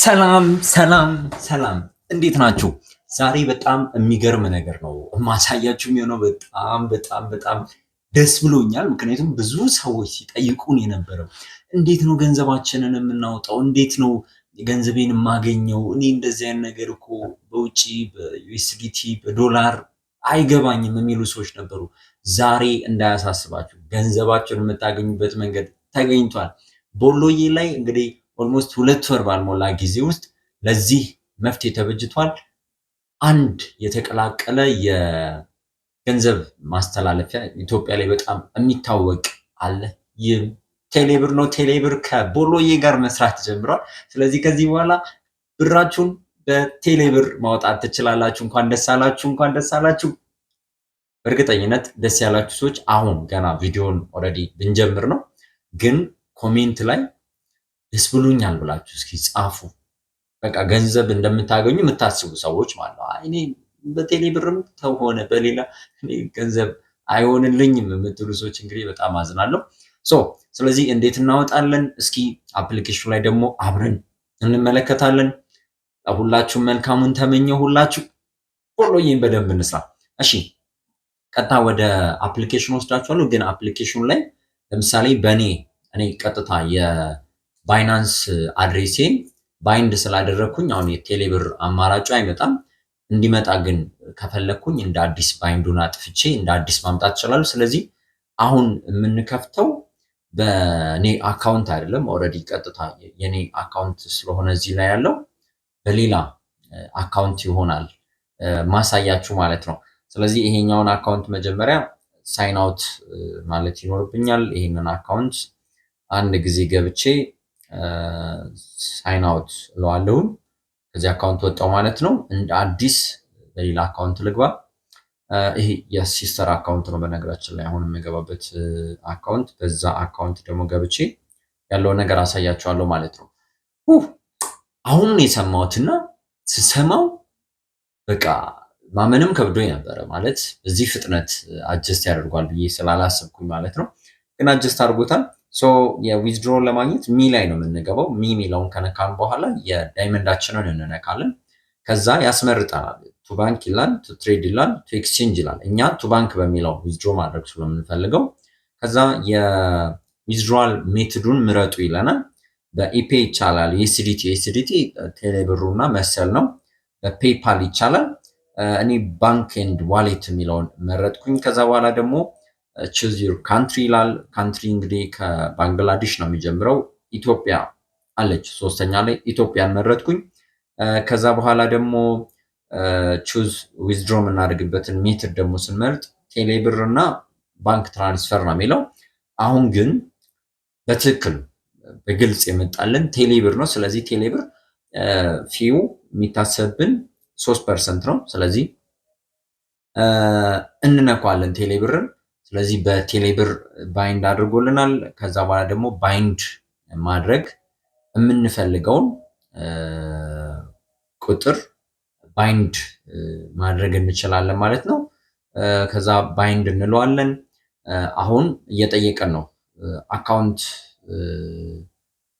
ሰላም ሰላም ሰላም፣ እንዴት ናችሁ? ዛሬ በጣም የሚገርም ነገር ነው ማሳያችሁ የሚሆነው። በጣም ደስ ብሎኛል። ምክንያቱም ብዙ ሰዎች ሲጠይቁን የነበረው እንዴት ነው ገንዘባችንን የምናወጣው? እንዴት ነው ገንዘቤን የማገኘው? እኔ እንደዚህ አይነት ነገር እኮ በውጪ በዩኤስዲቲ በዶላር አይገባኝም የሚሉ ሰዎች ነበሩ። ዛሬ እንዳያሳስባችሁ ገንዘባችሁን የምታገኙበት መንገድ ተገኝቷል። ቦሎዬ ላይ እንግዲህ ኦልሞስት 2 ወር ባልሞላ ጊዜ ውስጥ ለዚህ መፍትሄ ተበጅቷል። አንድ የተቀላቀለ የገንዘብ ማስተላለፊያ ኢትዮጵያ ላይ በጣም የሚታወቅ አለ። ይህ ቴሌብር ነው። ቴሌብር ከቦሎዬ ጋር መስራት ጀምሯል። ስለዚህ ከዚህ በኋላ ብራችሁን በቴሌብር ማውጣት ትችላላችሁ። እንኳን ደስ አላችሁ፣ እንኳን ደስ አላችሁ። በእርግጠኝነት ደስ ያላችሁ ሰዎች አሁን ገና ቪዲዮን ኦልሬዲ ብንጀምር ነው፣ ግን ኮሜንት ላይ ደስ ብሎኛል ብላችሁ እስኪ ጻፉ። በቃ ገንዘብ እንደምታገኙ የምታስቡ ሰዎች ማለት ነው። እኔ በቴሌ ብርም ተሆነ በሌላ ገንዘብ አይሆንልኝም የምትሉ ሰዎች እንግዲህ በጣም አዝናለሁ። ስለዚህ እንዴት እናወጣለን? እስኪ አፕሊኬሽኑ ላይ ደግሞ አብረን እንመለከታለን። ሁላችሁም መልካሙን ተመኘው። ሁላችሁ ቦሎዬን በደንብ እንስራ። እሺ ቀጥታ ወደ አፕሊኬሽኑ ወስዳችኋለሁ። ግን አፕሊኬሽኑ ላይ ለምሳሌ እኔ ቀጥታ ባይናንስ አድሬሴን ባይንድ ስላደረኩኝ አሁን የቴሌብር አማራጩ አይመጣም። እንዲመጣ ግን ከፈለኩኝ እንደ አዲስ ባይንዱን አጥፍቼ እንደ አዲስ ማምጣት ይችላል። ስለዚህ አሁን የምንከፍተው በኔ አካውንት አይደለም። ኦልሬዲ ቀጥታ የኔ አካውንት ስለሆነ እዚህ ላይ ያለው በሌላ አካውንት ይሆናል ማሳያችሁ ማለት ነው። ስለዚህ ይሄኛውን አካውንት መጀመሪያ ሳይን አውት ማለት ይኖርብኛል። ይሄንን አካውንት አንድ ጊዜ ገብቼ ሳይን አውት እለዋለሁ። ከዚህ አካውንት ወጣው ማለት ነው። እንደ አዲስ በሌላ አካውንት ልግባ። ይሄ የሲስተር አካውንት ነው በነገራችን ላይ አሁን የምገባበት አካውንት። በዛ አካውንት ደግሞ ገብቼ ያለው ነገር አሳያችኋለሁ ማለት ነው። አሁን የሰማሁትና ስሰማው በቃ ማመንም ከብዶኝ ነበረ። ማለት እዚህ ፍጥነት አጀስት ያደርጓል ብዬ ስላላሰብኩኝ ማለት ነው። ግን አጀስት አድርጎታል። የዊዝድሮ ለማግኘት ሚ ላይ ነው የምንገባው። ሚ ሚለውን ከነካን በኋላ የዳይመንዳችንን እንነካለን። ከዛ ያስመርጠናል። ቱ ባንክ ይላል፣ ቱ ትሬድ ይላል፣ ቱ ኤክስቼንጅ ይላል። እኛ ቱ ባንክ በሚለው ዊዝድሮ ማድረግ ስለምንፈልገው ከዛ የዊዝድሮዋል ሜትዱን ምረጡ ይለናል። በኢፔ ይቻላል። ዩኤስዲቲ ቴሌብሩና መሰል ነው። በፔፓል ይቻላል። እኔ ባንክ ኤንድ ዋሌት የሚለውን መረጥኩኝ። ከዛ በኋላ ደግሞ ቹዝ ዩር ካንትሪ ይላል። ካንትሪ እንግዲህ ከባንግላዴሽ ነው የሚጀምረው። ኢትዮጵያ አለች ሶስተኛ ላይ፣ ኢትዮጵያን መረጥኩኝ። ከዛ በኋላ ደግሞ ቹዝ ዊዝድሮ የምናደርግበትን ሜትድ ደግሞ ስንመርጥ ቴሌብር እና ባንክ ትራንስፈር ነው የሚለው። አሁን ግን በትክክል በግልጽ የመጣልን ቴሌብር ነው። ስለዚህ ቴሌብር ፊው የሚታሰብብን 3% ነው። ስለዚህ እንነኳለን ቴሌብርን። ስለዚህ በቴሌብር ባይንድ አድርጎልናል። ከዛ በኋላ ደግሞ ባይንድ ማድረግ የምንፈልገውን ቁጥር ባይንድ ማድረግ እንችላለን ማለት ነው። ከዛ ባይንድ እንለዋለን። አሁን እየጠየቀን ነው። አካውንት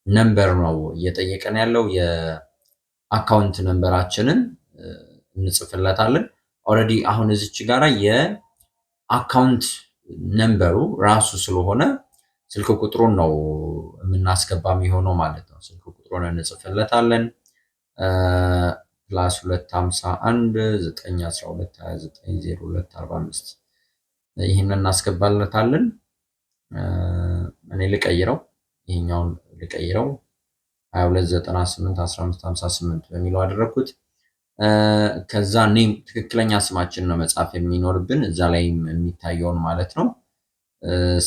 ነምበር ነው እየጠየቀን ያለው። የአካውንት ነምበራችንን እንጽፍለታለን። ኦልሬዲ አሁን እዚች ጋራ የአካውንት ነምበሩ ራሱ ስለሆነ ስልክ ቁጥሩን ነው የምናስገባ የሚሆነው ማለት ነው። ስልክ ቁጥሩን እንጽፍለታለን። +251 912 29 0245 ይህንን እናስገባለታለን። እኔ ልቀይረው፣ ይሄኛውን ልቀይረው 2298 1558 በሚለው አደረኩት። ከዛ ኔም ትክክለኛ ስማችን ነው መጻፍ የሚኖርብን እዛ ላይ የሚታየውን ማለት ነው።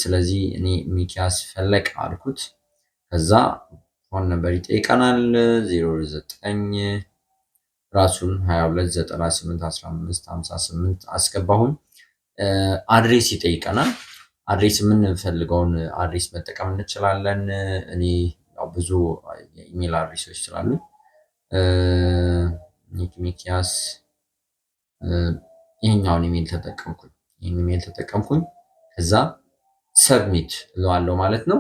ስለዚህ እኔ ሚኪያስ ፈለቅ አልኩት። ከዛ ፎን ነምበር ይጠይቀናል 09 ራሱን 22981558 አስገባሁኝ። አድሬስ ይጠይቀናል። አድሬስ የምንፈልገውን አድሬስ መጠቀም እንችላለን። እኔ ያው ብዙ የኢሜል አድሬሶች ስላሉ ሚኪያስ ይሄኛውን ኢሜል ተጠቀምኩኝ። ከዛ ሰብሚት እለዋለሁ ማለት ነው።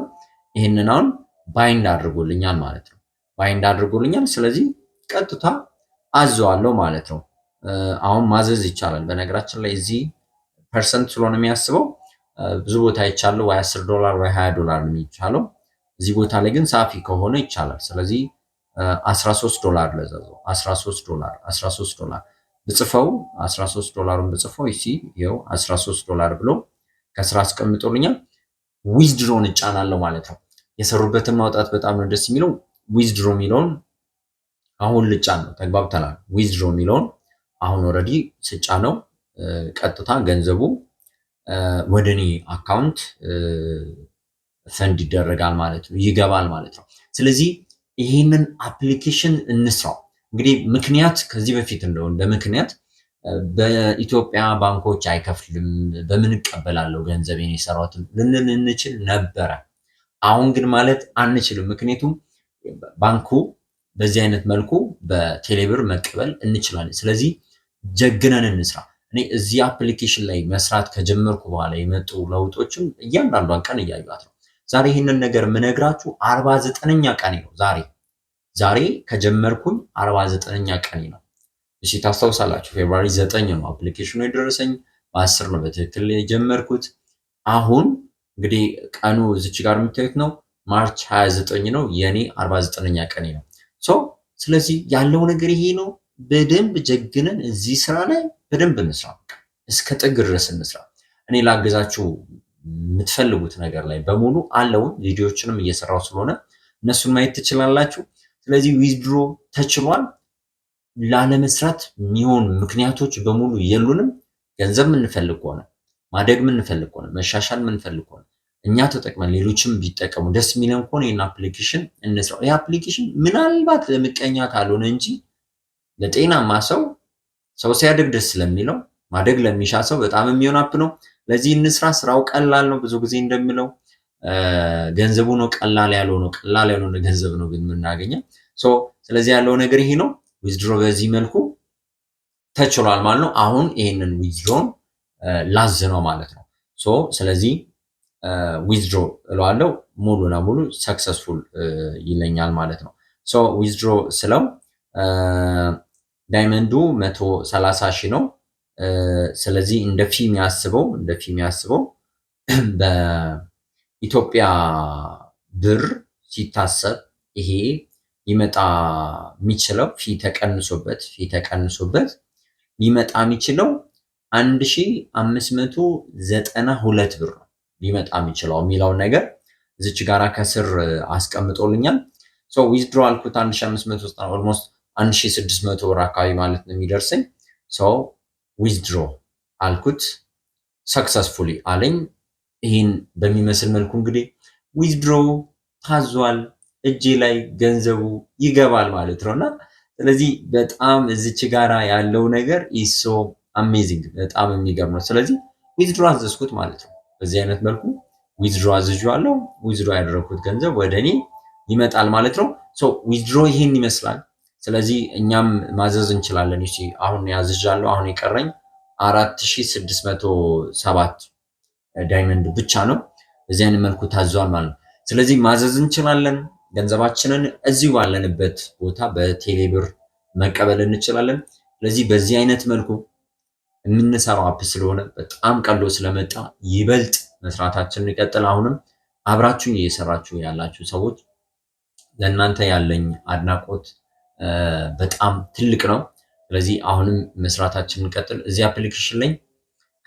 ይሄንን አሁን ባይንድ አድርጎልኛል ማለት ነው። ባይንድ አድርጎልኛል። ስለዚህ ቀጥታ አዘዋለሁ ማለት ነው። አሁን ማዘዝ ይቻላል። በነገራችን ላይ እዚህ ፐርሰንት ስለሆነ የሚያስበው ብዙ ቦታ ይቻላል፣ ወይ $10 ወይ $20 ነው የሚቻለው። እዚህ ቦታ ላይ ግን ሳፊ ከሆነ ይቻላል። ስለዚህ $13 ለዘዘው $13 ብጽፈው $13ን ብጽፈው ይኸው $13 ብሎ ከስራ አስቀምጦልኛል። ዊዝድሮን እጫናለሁ ማለት ነው። የሰሩበትን ማውጣት በጣም ነው ደስ የሚለው። ዊዝድሮ የሚለውን አሁን ልጫን ነው። ተግባብተናል። ዊዝድሮ የሚለውን አሁን ኦልሬዲ ስጫነው ቀጥታ ገንዘቡ ወደ እኔ አካውንት ፈንድ ይደረጋል ማለት ነው፣ ይገባል ማለት ነው። ስለዚህ ይህንን አፕሊኬሽን እንስራው። እንግዲህ ምክንያት ከዚህ በፊት እንደው እንደ ምክንያት በኢትዮጵያ ባንኮች አይከፍልም፣ በምን እቀበላለሁ ገንዘቤን የሰራሁትን ልንል እንችል ነበረ። አሁን ግን ማለት አንችልም። ምክንያቱም ባንኩ በዚህ አይነት መልኩ በቴሌብር መቀበል እንችላለን። ስለዚህ ጀግነን እንስራ። እኔ እዚህ አፕሊኬሽን ላይ መስራት ከጀመርኩ በኋላ የመጡ ለውጦችን እያንዳንዷን ቀን እያዩት ነው። ዛሬ ይህንን ነገር የምነግራችሁ 49ኛ ቀኔ ነው። ዛሬ ከጀመርኩኝ 49ኛ ቀኔ ነው። እሺ ታስታውሳላችሁ፣ ፌብሩዋሪ 9 ነው አፕሊኬሽኑ የደረሰኝ፣ በ10 ነው በትክክል የጀመርኩት። አሁን እንግዲህ ቀኑ እዚች ጋር የምታዩት ነው፣ ማርች 29 ነው። የኔ 49ኛ ቀኔ ነው። ስለዚህ ያለው ነገር ይሄ ነው። በደንብ ጀግነን እዚህ ስራ ላይ በደንብ እንስራ፣ እስከ ጥግ ድረስ እንስራ። እኔ ላገዛችሁ የምትፈልጉት ነገር ላይ በሙሉ አለውን ቪዲዮዎችንም እየሰራው ስለሆነ እነሱን ማየት ትችላላችሁ። ስለዚህ ዊዝድሮ ተችሏል። ላለመስራት የሚሆን ምክንያቶች በሙሉ የሉንም። ገንዘብ የምንፈልግ ከሆነ ማደግ የምንፈልግ ከሆነ መሻሻል የምንፈልግ ከሆነ እኛ ተጠቅመን ሌሎችም ቢጠቀሙ ደስ የሚለን ከሆነ ይህን አፕሊኬሽን እንስራው። ይህ አፕሊኬሽን ምናልባት ለምቀኛ ካልሆነ እንጂ ለጤናማ ሰው ሲያድግ ደስ ስለሚለው ማደግ ለሚሻ ሰው በጣም የሚሆን አፕ ነው። ለዚህ እንስራ። ስራው ቀላል ነው። ብዙ ጊዜ እንደምለው ገንዘቡ ነው ቀላል ያልሆነው፣ ቀላል ያልሆነ ገንዘብ ነው ግን የምናገኘው። ስለዚህ ያለው ነገር ይሄ ነው። ዊዝድሮ በዚህ መልኩ ተችሏል ማለት ነው። አሁን ይሄንን ዊዝድሮን ላዝ ነው ማለት ነው። ስለዚህ ዊዝድሮ እለዋለሁ፣ ሙሉ ለሙሉ ሰክሰስፉል ይለኛል ማለት ነው። ዊዝድሮ ስለው ዳይመንዱ 130 ሺህ ነው። ስለዚህ እንደ ፊ የሚያስበው በኢትዮጵያ ብር ሲታሰብ ይሄ ሊመጣ የሚችለው ፊ ተቀንሶበት ሊመጣ የሚችለው 1592 ብር ነው ሊመጣ የሚችለው የሚለውን ነገር እዚች ጋራ ከስር አስቀምጦልኛል። ዊዝድሮ አልኩት 1500 ኦልሞስት 1600 ብር አካባቢ ማለት ነው የሚደርሰኝ። ዊዝድሮ አልኩት ሰክሰስፉሊ አለኝ። ይህን በሚመስል መልኩ እንግዲህ ዊዝድሮ ታዟል፣ እጄ ላይ ገንዘቡ ይገባል ማለት ነውና ስለዚህ በጣም እዚች ጋራ ያለው ነገር ኢሶ አሜዚንግ በጣም የሚገርም ነው። ስለዚህ ዊዝድሮ አዘዝኩት ማለት ነው። በዚህ አይነት መልኩ ዊዝድሮ አዝዤዋለሁ። ዊዝድሮ ያደረኩት ገንዘብ ወደ እኔ ይመጣል ማለት ነው። ዊዝድሮ ይህን ይመስላል። ስለዚህ እኛም ማዘዝ እንችላለን። እሺ አሁን ያዝዣለሁ። አሁን የቀረኝ 4607 ዳይመንድ ብቻ ነው። በዚህ አይነት መልኩ ታዟል ማለት ነው። ስለዚህ ማዘዝ እንችላለን። ገንዘባችንን እዚሁ ባለንበት ቦታ በቴሌብር መቀበል እንችላለን። ስለዚህ በዚህ አይነት መልኩ የምንሰራው አፕ ስለሆነ በጣም ቀሎ ስለመጣ ይበልጥ መስራታችንን እንቀጥል። አሁንም አብራችሁን እየሰራችሁ ያላችሁ ሰዎች ለእናንተ ያለኝ አድናቆት በጣም ትልቅ ነው። ስለዚህ አሁንም መስራታችንን እንቀጥል። እዚህ አፕሊኬሽን ላይ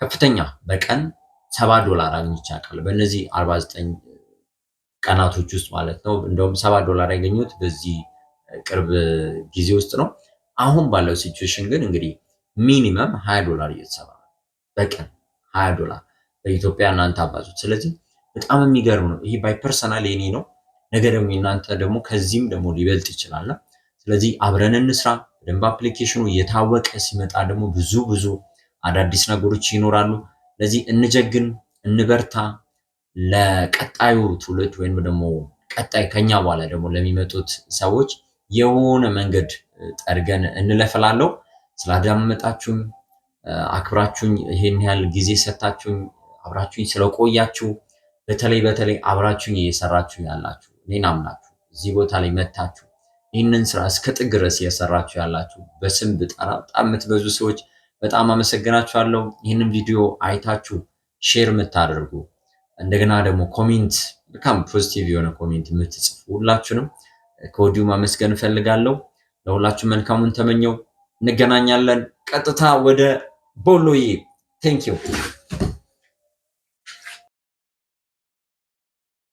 ከፍተኛ በቀን $7 አግኝቼ አውቃለሁ። በእነዚህ 49 ቀናቶች ውስጥ ማለት ነው። እንደውም $7 ያገኙት በዚህ ቅርብ ጊዜ ውስጥ ነው። አሁን ባለው ሲቹዌሽን ግን እንግዲህ ሚኒመም $20 እየተሰራ ነው። በቀን $20 በኢትዮጵያ እናንተ አባዙት። ስለዚህ በጣም የሚገርም ነው። ይሄ ባይ ፐርሰናል የኔ ነው። ነገ ደግሞ እናንተ ደግሞ ከዚህም ደግሞ ሊበልጥ ይችላል። ስለዚህ አብረን እንስራ። በደንብ አፕሊኬሽኑ እየታወቀ ሲመጣ ደግሞ ብዙ አዳዲስ ነገሮች ይኖራሉ። ስለዚህ እንጀግን፣ እንበርታ። ለቀጣዩ ትውልድ ወይም ደግሞ ቀጣይ ከኛ በኋላ ደግሞ ለሚመጡት ሰዎች የሆነ መንገድ ጠርገን እንለፈላለው። ስላዳመጣችሁኝ አክብራችሁኝ ይሄን ያህል ጊዜ ሰጣችሁኝ አብራችሁኝ ስለቆያችሁ በተለይ አብራችሁኝ እየሰራችሁ ያላችሁ እኔን አምናችሁ እዚህ ቦታ ላይ መታችሁ ይህንን ስራ እስከ ጥግ ድረስ እየሰራችሁ ያላችሁ በስም ብጠራ በጣም የምትበዙ ሰዎች በጣም አመሰግናችኋለሁ። ይህንን ቪዲዮ አይታችሁ ሼር የምታደርጉ እንደገና ደግሞ ኮሜንት በጣም ፖዚቲቭ የሆነ ኮሜንት የምትጽፉ ሁላችሁንም ከወዲሁ ማመስገን እፈልጋለሁ። ለሁላችሁ መልካሙን ተመኘው። እንገናኛለን። ቀጥታ ወደ ቦሎዬ ቴንኪው